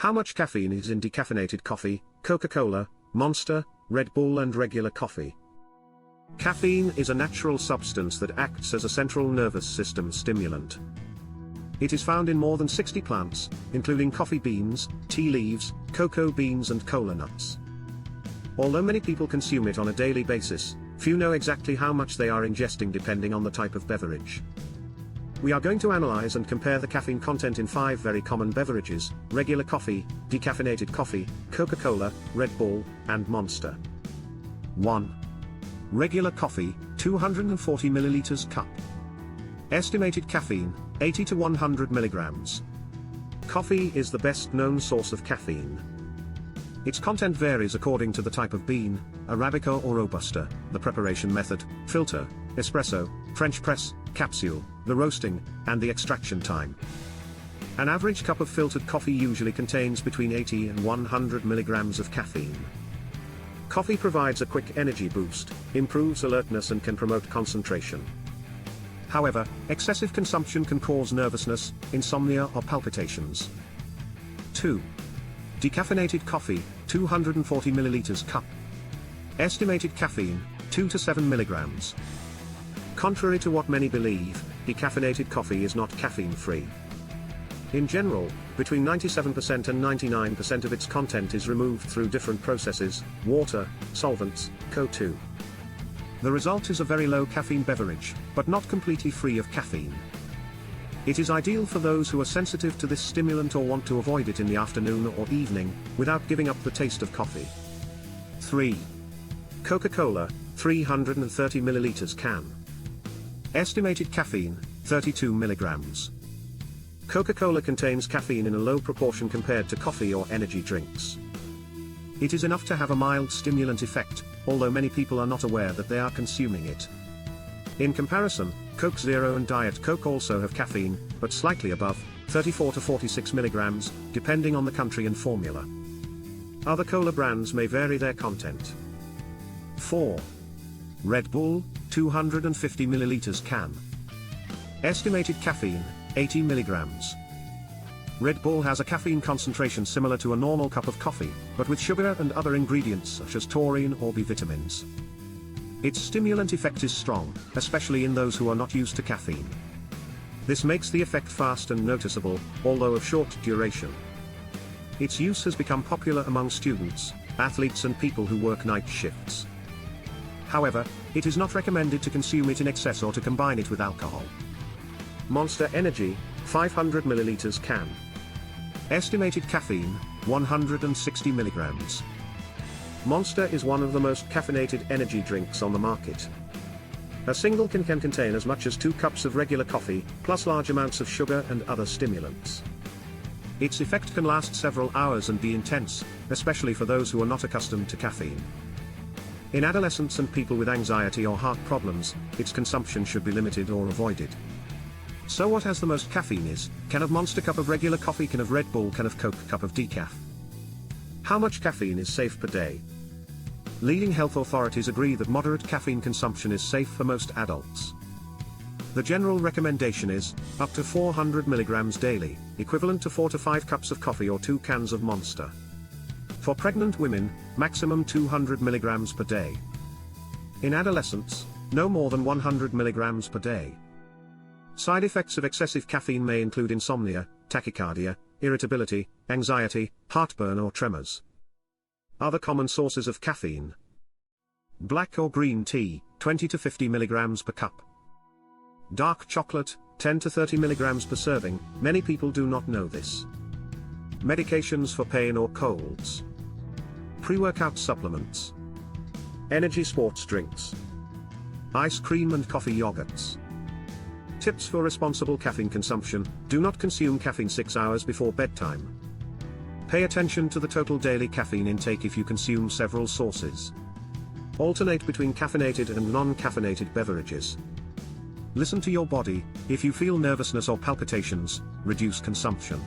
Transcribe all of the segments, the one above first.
How much caffeine is in decaffeinated coffee, Coca-Cola, Monster, Red Bull and regular coffee? Caffeine is a natural substance that acts as a central nervous system stimulant. It is found in more than 60 plants, including coffee beans, tea leaves, cocoa beans and cola nuts. Although many people consume it on a daily basis, few know exactly how much they are ingesting depending on the type of beverage. We are going to analyze and compare the caffeine content in 5 very common beverages: regular coffee, decaffeinated coffee, Coca-Cola, Red Bull, and Monster. 1. Regular coffee, 240 ml cup. Estimated caffeine, 80 to 100 milligrams. Coffee is the best known source of caffeine. Its content varies according to the type of bean, Arabica or Robusta, the preparation method, filter, espresso, French press, capsule, the roasting, and the extraction time. An average cup of filtered coffee usually contains between 80 and 100 milligrams of caffeine. Coffee provides a quick energy boost, improves alertness and can promote concentration. However, excessive consumption can cause nervousness, insomnia or palpitations. 2. Decaffeinated coffee, 240 ml cup. Estimated caffeine, 2 to 7 milligrams. Contrary to what many believe, decaffeinated coffee is not caffeine-free. In general, between 97% and 99% of its content is removed through different processes: water, solvents, CO2. The result is a very low caffeine beverage, but not completely free of caffeine. It is ideal for those who are sensitive to this stimulant or want to avoid it in the afternoon or evening, without giving up the taste of coffee. 3. Coca-Cola, 330 ml can. Estimated caffeine, 32 milligrams. Coca-Cola contains caffeine in a low proportion compared to coffee or energy drinks. It is enough to have a mild stimulant effect, although many people are not aware that they are consuming it. In comparison, Coke Zero and Diet Coke also have caffeine, but slightly above, 34 to 46 milligrams, depending on the country and formula. Other cola brands may vary their content. 4. Red Bull, 250 ml can. Estimated caffeine, 80 milligrams. Red Bull has a caffeine concentration similar to a normal cup of coffee, but with sugar and other ingredients such as taurine or B vitamins. Its stimulant effect is strong, especially in those who are not used to caffeine. This makes the effect fast and noticeable, although of short duration. Its use has become popular among students, athletes and people who work night shifts. However, it is not recommended to consume it in excess or to combine it with alcohol. Monster Energy, 500 ml can. Estimated caffeine, 160 milligrams. Monster is one of the most caffeinated energy drinks on the market. A single can contain as much as 2 cups of regular coffee, plus large amounts of sugar and other stimulants. Its effect can last several hours and be intense, especially for those who are not accustomed to caffeine. In adolescents and people with anxiety or heart problems, its consumption should be limited or avoided. So what has the most caffeine is: can of Monster, cup of regular coffee, can of Red Bull, can of Coke, cup of decaf. How much caffeine is safe per day? Leading health authorities agree that moderate caffeine consumption is safe for most adults. The general recommendation is up to 400 milligrams daily, equivalent to 4 to 5 cups of coffee or 2 cans of Monster. For pregnant women, maximum 200 milligrams per day. In adolescents, no more than 100 milligrams per day. Side effects of excessive caffeine may include insomnia, tachycardia, irritability, anxiety, heartburn or tremors. Other common sources of caffeine: black or green tea, 20 to 50 milligrams per cup. Dark chocolate, 10 to 30 milligrams per serving. Many people do not know this. Medications for pain or colds. Pre-workout supplements. Energy sports drinks. Ice cream and coffee yogurts. Tips for responsible caffeine consumption: do not consume caffeine 6 hours before bedtime. Pay attention to the total daily caffeine intake if you consume several sources. Alternate between caffeinated and non-caffeinated beverages. Listen to your body: if you feel nervousness or palpitations, reduce consumption.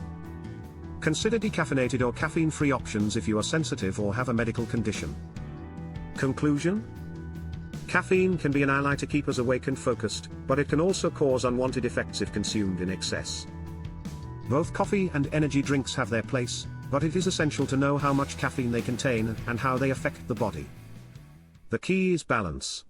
Consider decaffeinated or caffeine-free options if you are sensitive or have a medical condition. Conclusion: caffeine can be an ally to keep us awake and focused, but it can also cause unwanted effects if consumed in excess. Both coffee and energy drinks have their place, but it is essential to know how much caffeine they contain and how they affect the body. The key is balance.